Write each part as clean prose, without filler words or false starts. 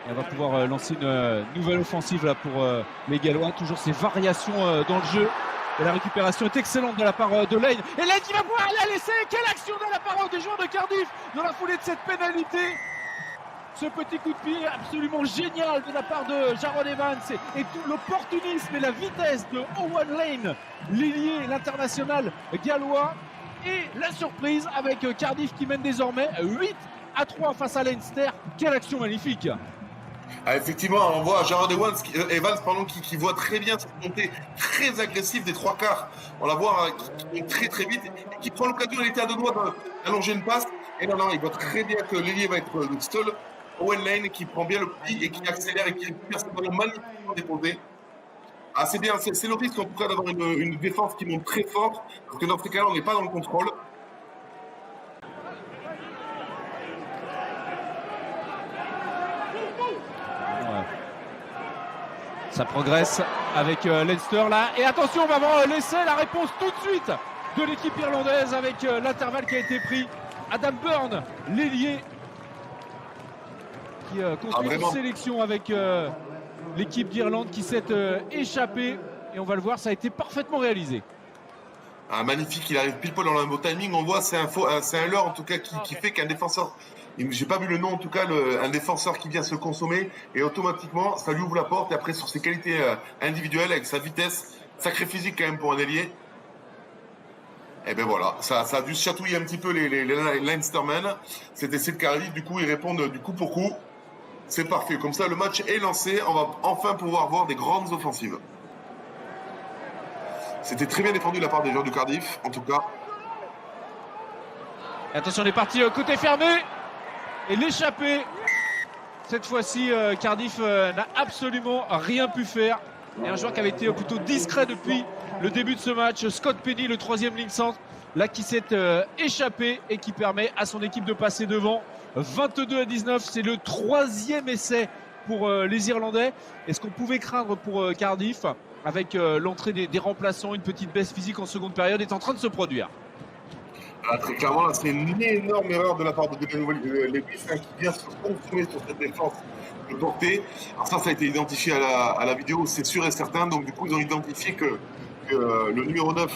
Et on va pouvoir lancer une nouvelle offensive là pour les Gallois. Toujours ces variations dans le jeu. Et la récupération est excellente de la part de Lane. Et Lane qui va pouvoir la laisser. Quelle action de la part des joueurs de Cardiff dans la foulée de cette pénalité. Ce petit coup de pied absolument génial de la part de Jarrod Evans et tout l'opportunisme et la vitesse de Owen Lane, l'ailier, l'international gallois. Et la surprise avec Cardiff qui mène désormais 8-3 face à Leinster. Quelle action magnifique! Ah, effectivement, on voit Jarrod Evans qui voit très bien cette montée très agressive des trois quarts. On la voit qui monte très très vite et qui prend l'occasion, il était à deux doigts d'allonger une passe. Et non, il voit très bien que l'ailier va être seul. Owen Lane qui prend bien le pli et qui accélère et qui récupère ce ballon magnifiquement déposé. Ah, c'est bien, c'est le risque en tout cas d'avoir une défense qui monte très fort, parce que dans ces cas-là, on n'est pas dans le contrôle. Ça progresse avec Leinster là. Et attention, on va avoir l'essai, la réponse tout de suite de l'équipe irlandaise avec l'intervalle qui a été pris. Adam Byrne, l'ailier, qui continue une sélection avec l'équipe d'Irlande qui s'est échappée. Et on va le voir, ça a été parfaitement réalisé. Ah, magnifique, il arrive pile poil dans le beau timing. On voit, c'est un leurre en tout cas qui fait qu'un défenseur, j'ai pas vu le nom en tout cas, un défenseur qui vient se consommer et automatiquement ça lui ouvre la porte. Et après sur ses qualités individuelles, avec sa vitesse, sacré physique quand même pour un ailier. Et ben voilà, ça a dû chatouiller un petit peu les Leinstermen. Cet essai de Cardiff, du coup ils répondent du coup pour coup. C'est parfait, comme ça le match est lancé, on va enfin pouvoir voir des grandes offensives. C'était très bien défendu de la part des joueurs du Cardiff, en tout cas. Et attention, on est parti côté fermé. Et l'échappée. Cette fois-ci, Cardiff n'a absolument rien pu faire. Et un joueur qui avait été plutôt discret depuis le début de ce match, Scott Penny, le troisième ligne centre, là qui s'est échappé et qui permet à son équipe de passer devant. 22-19, c'est le troisième essai pour les Irlandais. Et ce qu'on pouvait craindre pour Cardiff, avec l'entrée des remplaçants, une petite baisse physique en seconde période, est en train de se produire. Ah, très clairement, là, c'est une énorme erreur de la part de Lewis qui vient se consommer sur cette défense de portée. Alors ça a été identifié à la vidéo, c'est sûr et certain. Donc du coup, ils ont identifié que le numéro 9,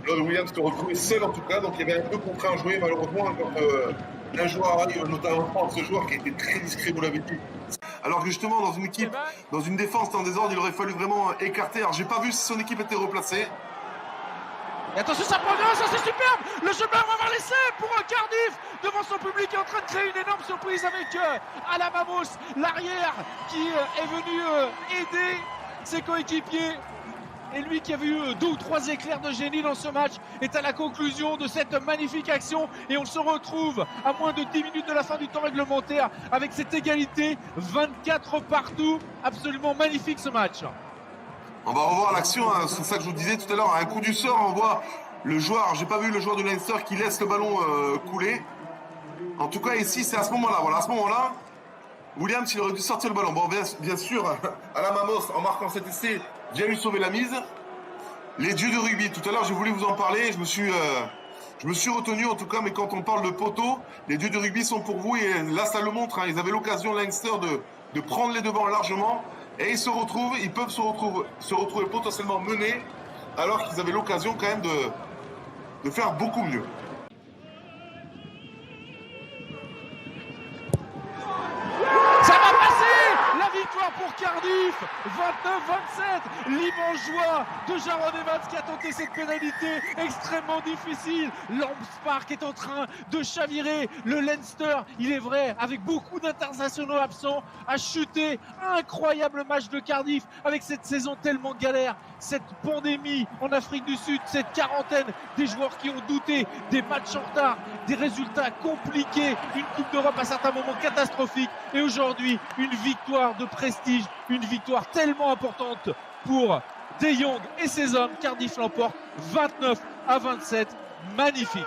Lord Williams, se retrouvait seul en tout cas. Donc il y avait un peu contraint à jouer malheureusement quand un joueur arrive, notamment ce joueur qui a été très discret, vous l'avez dit. Alors que justement, dans une équipe, dans une défense en désordre, il aurait fallu vraiment écarter. Alors j'ai pas vu si son équipe était replacée. Et attention, ça progresse, ça c'est superbe. Le chemin va avoir l'essai pour Cardiff devant son public qui est en train de créer une énorme surprise avec Alam Amos, l'arrière qui est venu aider ses coéquipiers. Et lui qui a vu 2 ou 3 éclairs de génie dans ce match est à la conclusion de cette magnifique action. Et on se retrouve à moins de 10 minutes de la fin du temps réglementaire avec cette égalité 24 partout. Absolument magnifique ce match. On va revoir l'action, hein, c'est ça que je vous disais tout à l'heure, un coup du sort, on voit le joueur, j'ai pas vu le joueur de Leinster qui laisse le ballon couler. En tout cas ici c'est à ce moment-là, voilà, à ce moment-là, Williams il aurait dû sortir le ballon. Bon bien sûr, Alam Amos en marquant cet essai vient lui sauver la mise. Les dieux de rugby, tout à l'heure j'ai voulu vous en parler, je me suis retenu en tout cas, mais quand on parle de poteau, les dieux de rugby sont pour vous et là ça le montre, hein, ils avaient l'occasion Leinster de prendre les devants largement. Et ils peuvent se retrouver potentiellement menés alors qu'ils avaient l'occasion quand même de faire beaucoup mieux. Ça va passer! La victoire pour Cardiff, 29-27, l'immense joie de Jarrod Evans qui a tenté cette pénalité extrêmement difficile. Lampspark est en train de chavirer. Le Leinster, il est vrai, avec beaucoup d'internationaux absents, a chuté. Incroyable match de Cardiff avec cette saison tellement galère, cette pandémie en Afrique du Sud, cette quarantaine, des joueurs qui ont douté, des matchs en retard, des résultats compliqués, une Coupe d'Europe à certains moments catastrophique et aujourd'hui une victoire de prestige, une victoire tellement importante pour De Jong et ses hommes. Cardiff l'emporte 29-27, magnifique.